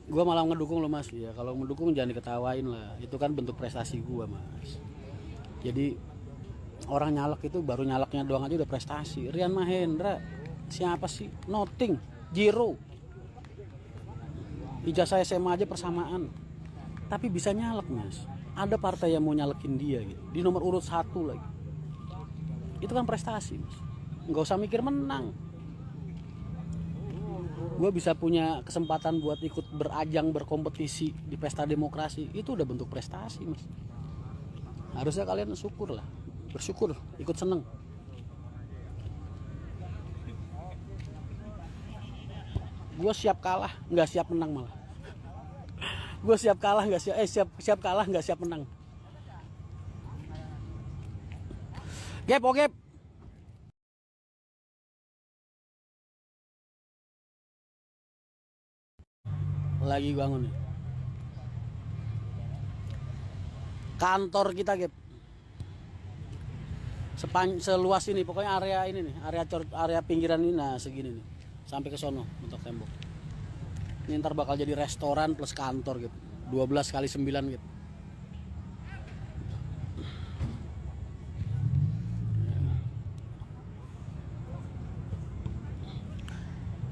Gua malah ngedukung lo mas. Ya kalau mendukung jangan diketawain lah. Itu kan bentuk prestasi gua mas. Jadi orang nyalek itu baru nyaleknya doang aja udah prestasi. Rian Mahendra siapa sih? Nothing, zero. Ijazah SMA aja persamaan. Tapi bisa nyalek mas. Ada partai yang mau nyalekin dia gitu. Di nomor urut 1 lagi. Itu kan prestasi mas. Nggak usah mikir menang. Gue bisa punya kesempatan buat ikut berajang berkompetisi di pesta demokrasi, itu udah bentuk prestasi mas. Harusnya kalian syukur lah, bersyukur, ikut seneng. Gue siap kalah nggak siap menang malah. Gue siap kalah nggak siap kalah nggak siap menang. Gap, oh gap. Lagi bangun nih. Kantor kita gap. Seluas ini, pokoknya area ini nih, area pinggiran ini, nah segini nih, sampai ke sono untuk tembok. Ini ntar bakal jadi restoran plus kantor gitu, 12 kali 9 gitu.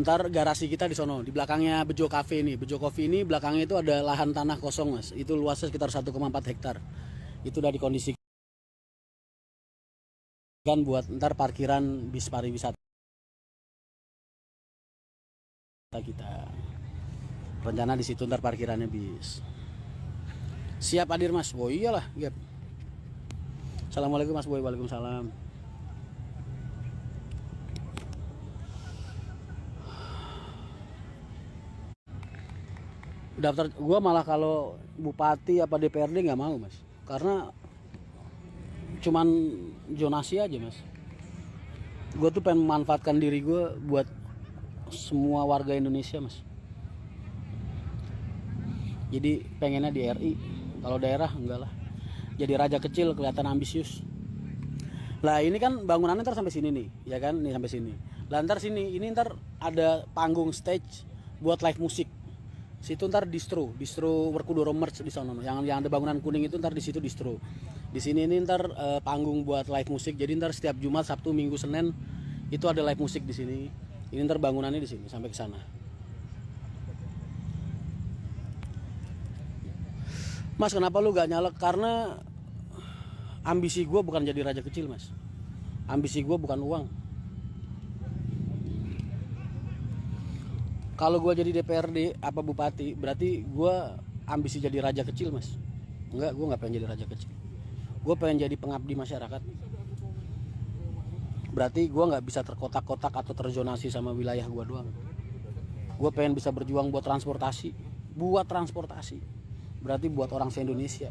Ntar garasi kita di sono, di belakangnya Bejo Cafe ini. Bejo Coffee ini belakangnya itu ada lahan tanah kosong mas. Itu luasnya sekitar 1,4 hektar. Itu udah dikondisikan buat ntar parkiran bis pariwisata kita. Rencana di situ ntar parkirannya bis. Siap hadir mas? Oh iyalah, Gap. Assalamualaikum mas Boy, waalaikumsalam. Daftar gue malah kalau bupati apa DPRD nggak mau mas, karena cuman zonasi aja mas. Gue tuh pengen memanfaatkan diri gue buat semua warga Indonesia mas. Jadi pengennya di RI, kalau daerah enggak lah. Jadi raja kecil kelihatan ambisius. Lah ini kan bangunannya ntar sampai sini nih, ya kan? Nih sampai sini. Lah ntar sini, ini ntar ada panggung stage buat live musik. Situ ntar distro Werkudara Merch di sana. Yang ada bangunan kuning itu ntar di situ distro. Di sini ini ntar panggung buat live musik. Jadi ntar setiap Jumat, Sabtu, Minggu, Senin itu ada live musik di sini. Ini ntar bangunannya di sini sampai ke sana. Mas kenapa lu gak nyalek? Karena ambisi gue bukan jadi raja kecil mas. Ambisi gue bukan uang. Kalau gue jadi DPRD apa bupati, berarti gue ambisi jadi raja kecil mas. Enggak, gue nggak pengen jadi raja kecil. Gue pengen jadi pengabdi masyarakat. Berarti gue nggak bisa terkotak-kotak atau terzonasi sama wilayah gue doang. Gue pengen bisa berjuang buat transportasi. Berarti buat orang se-Indonesia.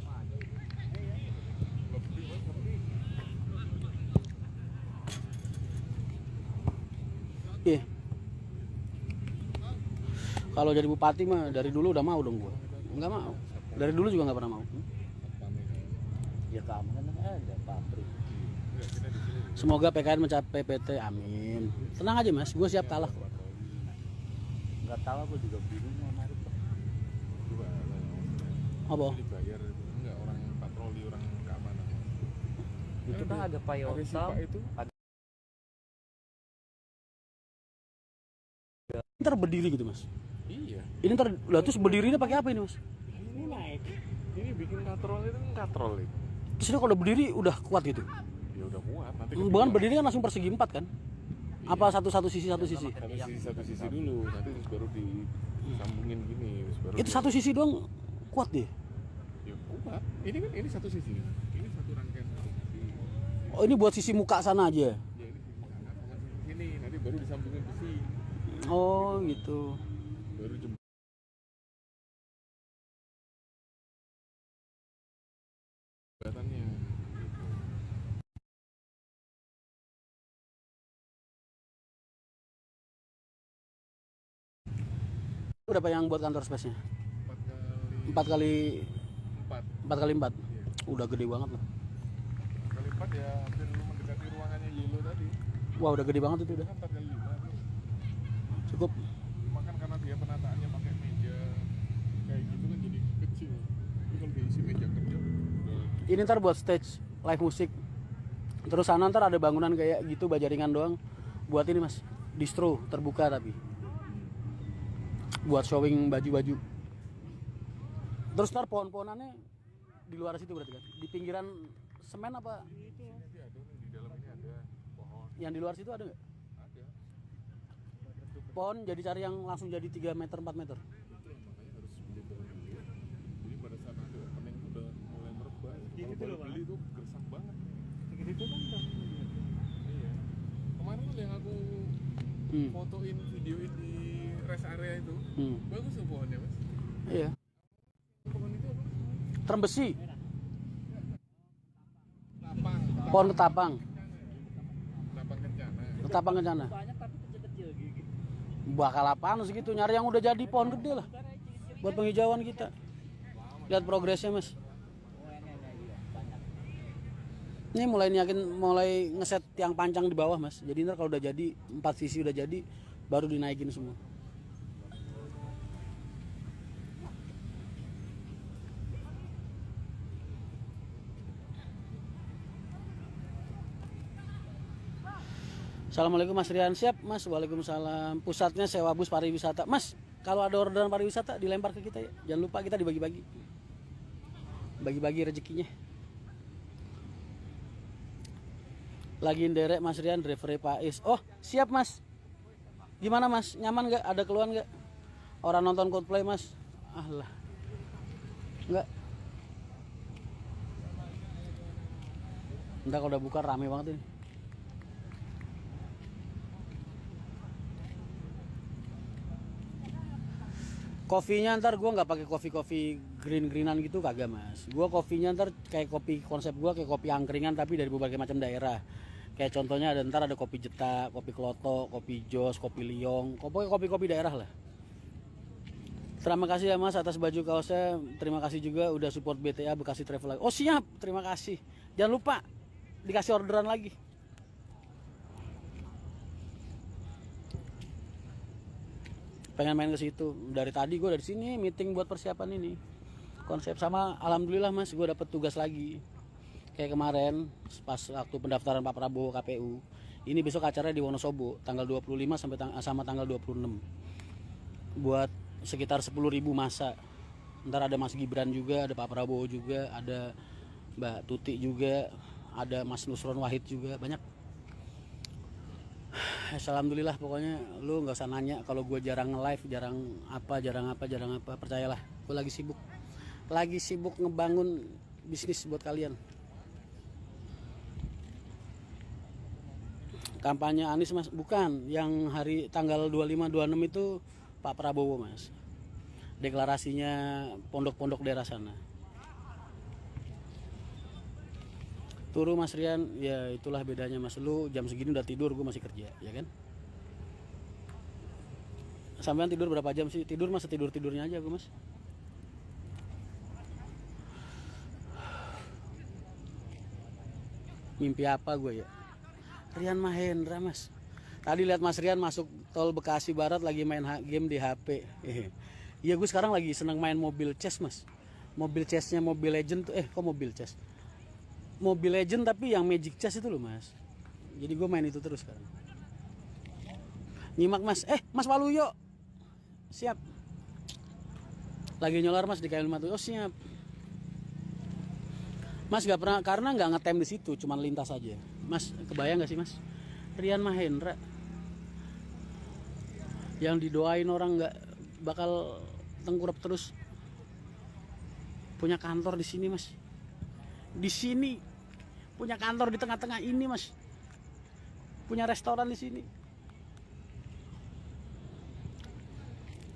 Iya. Kalau jadi bupati mah dari dulu udah mau dong gue. Nggak mau. Dari dulu juga nggak pernah mau. Ya keamanan ada pabrik. Semoga PKN mencapai PT, amin. Tenang aja mas, gue siap kalah. Nggak tahu, aku juga bingung sama itu. Apa? Dibayar enggak orang patroli, orang keamanan. Itu kan ada payota itu. Ntar berdiri gitu mas. Iya. Ini ntar lah terus berdirinya pakai apa ini mas? Ini naik. Ini bikin katrol itu kan katrol itu. Terus ini kalau berdiri udah kuat gitu? Ya udah muat. Nanti Bukan berdiri kan langsung persegi 4 kan? Iya. Apa satu sisi? Satu sisi dulu, nanti terus baru disambungin gini, terus baru Itu satu sisi doang kuat deh. Ya kuat. Ini satu sisi. Ini satu rangkaian satu sisi. Oh ini buat sisi muka sana aja. Ya ini sisi sana sama sisi sini, nanti baru disambungin besi. Oh gitu. Baru jembatan. Jembatannya. Berapa yang buat kantor space-nya? 4 kali 4. Udah gede banget loh. 4 kali 4 ya hampir mendekati ruangannya Yelo tadi. Wah udah gede banget itu udah. Kan 4 kali 5 tuh. Cukup. Cuma kan karena dia penataannya pakai meja Ini ntar buat stage live musik. Terus sana ntar ada bangunan kayak gitu bajaringan doang. Buat ini mas, distro terbuka tapi. Buat showing baju-baju. Terus ntar pohon-pohonannya di luar situ berarti kan? Di pinggiran semen apa? Nanti ada nih, di dalam ini ada pohon. Yang di luar situ ada nggak? Ada. Pohon jadi cari yang langsung jadi 3 meter 4 meter. Itu makanya harus beli pohon dulu. Jadi pada saat nanti opening udah mulai merebak. Kalau baru beli tuh gersang banget. Itu kan Iya. Kemarin tuh yang aku fotoin, videoin di rest area itu, bagus tuh pohonnya mas. Iya. Pohon itu apa? Trembesi, Tapang. pohon ketapang, Tapang kencana. ketapang kencana. banyak tapi kecil-kecil gitu. Bakal apaan segitu? Nyari yang udah jadi pohon gede lah. Buat penghijauan kita. Lihat progresnya mas. Ini mulai ngeset tiang pancang di bawah mas. Jadi ntar kalau udah jadi 4 sisi udah jadi, baru dinaikin semua. Assalamualaikum Mas Rian, siap Mas. Waalaikumsalam. Pusatnya sewa bus pariwisata Mas. Kalau ada orderan pariwisata dilempar ke kita ya. Jangan lupa kita dibagi-bagi. Bagi-bagi rezekinya. Lagi nderek Mas Rian, driver Pak Is. Oh siap Mas. Gimana Mas? Nyaman nggak? Ada keluhan nggak? Orang nonton Coldplay Mas? Alah. Nggak. Ntar kalau udah buka rame banget ini. Kopinya ntar gue nggak pakai kopi greenan gitu kagak mas. Gue kopinya ntar kayak kopi, konsep gue kayak kopi angkringan tapi dari berbagai macam daerah. Kayak contohnya ntar ada kopi Jeta, kopi Kloto, kopi Jos, kopi Liong, kopi-kopi daerah lah. Terima kasih ya mas atas baju kaosnya. Terima kasih juga udah support BTA Bekasi Travel. Oh siap, terima kasih. Jangan lupa dikasih orderan lagi. Pengen main ke situ. Dari tadi gue dari sini meeting buat persiapan ini. Konsep sama alhamdulillah mas gue dapet tugas lagi. Kayak kemarin pas waktu pendaftaran Pak Prabowo KPU. Ini besok acaranya di Wonosobo tanggal 25 sama tanggal 26. Buat sekitar 10.000 masa. Ntar ada Mas Gibran juga, ada Pak Prabowo juga, ada Mbak Tuti juga, ada Mas Nusron Wahid juga, banyak. Alhamdulillah pokoknya lu nggak usah nanya kalau gue jarang nge-live, jarang apa, percayalah gue lagi sibuk ngebangun bisnis buat kalian. Kampanye Anies mas, bukan yang hari tanggal 25-26 itu Pak Prabowo mas, deklarasinya pondok-pondok daerah sana. Turu Mas Rian, ya itulah bedanya mas. Lu jam segini udah tidur, gue masih kerja, ya kan? Sampean tidur berapa jam sih? Tidur mas, tidur-tidurnya aja gue mas. Mimpi apa gue ya? Rian Mahendra mas. Tadi lihat Mas Rian masuk tol Bekasi Barat lagi main game di HP. Iya gue sekarang lagi seneng main mobil chess mas. Mobil chessnya Mobile Legend tuh, kok mobil chess? Mobile Legend tapi yang Magic Chess itu loh mas. Jadi gue main itu terus sekarang. Nyimak mas, Mas Waluyo siap. Lagi nyolar mas di KL57. Oh siap. Mas gak pernah, karena nggak ngetem di situ, cuman lintas aja. Mas kebayang nggak sih mas? Rian Mahendra yang didoain orang nggak bakal tengkurap terus, punya kantor di sini mas. Di sini punya kantor di tengah-tengah ini mas, punya restoran di sini.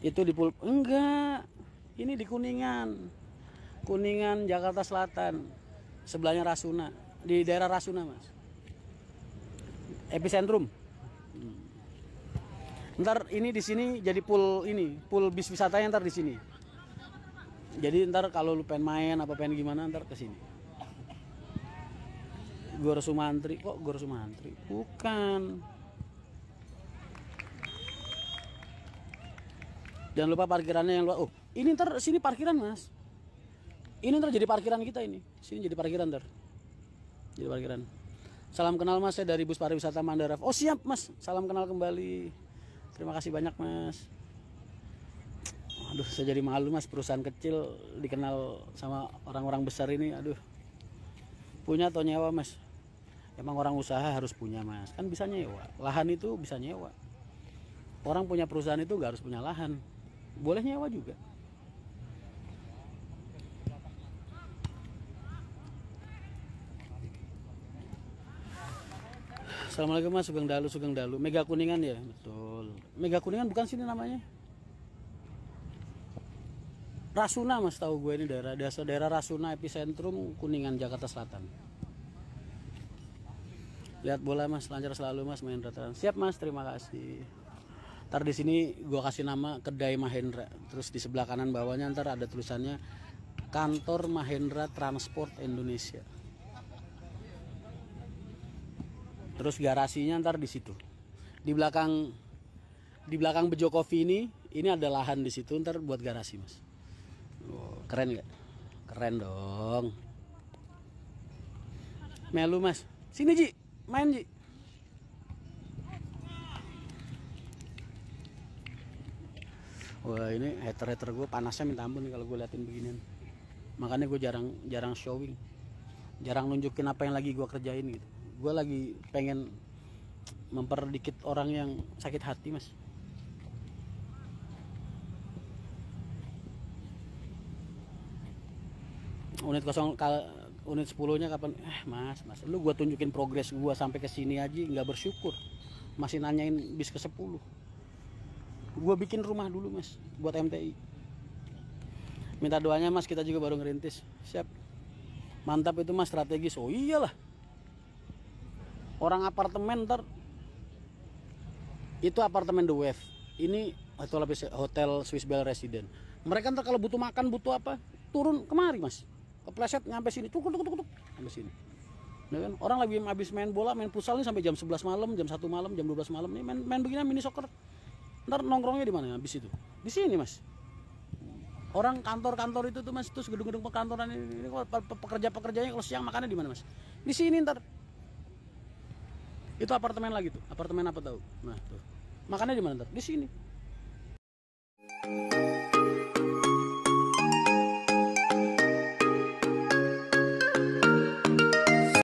Itu di enggak, ini di Kuningan Jakarta Selatan, sebelahnya Rasuna, di daerah Rasuna mas, epicentrum. Ntar ini di sini jadi pool bis wisatanya ntar di sini. Jadi ntar kalau lu pengen main apa pengen gimana ntar ke sini. Gor Sumantri, kok Gor Sumantri? Bukan. Jangan lupa parkirannya yang luas. Oh, ini ntar sini parkiran mas. Ini ntar jadi parkiran kita ini. Sini jadi parkiran ntar. Jadi parkiran. Salam kenal Mas, saya dari Bus Pariwisata Mandara. Oh siap Mas, salam kenal kembali. Terima kasih banyak Mas. Aduh, saya jadi malu Mas, perusahaan kecil dikenal sama orang-orang besar ini. Aduh. Punya atau nyewa Mas? Emang orang usaha harus punya Mas. Kan bisa nyewa. Lahan itu bisa nyewa. Orang punya perusahaan itu nggak harus punya lahan. Boleh nyewa juga. Assalamualaikum Mas, Sugeng Dalu. Mega Kuningan ya? Betul. Mega Kuningan bukan sini namanya? Rasuna Mas, tahu gue ini daerah Rasuna epicentrum Kuningan Jakarta Selatan. Lihat bola Mas, lancar selalu Mas main rata. Siap Mas, terima kasih. Ntar di sini gue kasih nama Kedai Mahendra. Terus di sebelah kanan bawahnya ntar ada tulisannya Kantor Mahendra Transport Indonesia. Terus garasinya ntar di situ. Di belakang Bejo Coffee ini ada lahan di situ ntar buat garasi Mas. Oh, keren nggak? Keren dong. Melu Mas. Sini Ji, main Ji. Wah ini hater gue panasnya minta ampun kalau gue liatin beginian. Makanya gue jarang showing, jarang nunjukin apa yang lagi gue kerjain gitu. Gue lagi pengen memperdikit orang yang sakit hati Mas. Unit 10-nya kapan? Mas, lu gue tunjukin progres gue sampai ke sini aja nggak bersyukur, masih nanyain bis ke 10. Gue bikin rumah dulu Mas buat MTI. Minta doanya Mas, kita juga baru ngerintis. Siap. Mantap itu Mas, strategis. Oh iyalah. Orang apartemen ntar itu apartemen The Wave. Ini hotel Swiss Bell Residence. Mereka ntar kalau butuh makan, butuh apa, turun kemari Mas. Kepleset nyampe sini, tuk sampai sini. Nah, kan? Orang lagi habis main bola, main futsal nih sampai jam 11 malam, jam 1 malam, jam 12 malam nih main begini mini soccer. Ntar nongkrongnya di mana habis itu? Di sini Mas. Orang kantor-kantor itu tuh Mas, terus gedung-gedung perkantoran ini pekerja-pekerjanya kalau siang makannya di mana Mas? Di sini ntar. Itu apartemen lagi tuh. Apartemen apa tahu? Nah, tuh. Makannya di mana ntar? Di sini.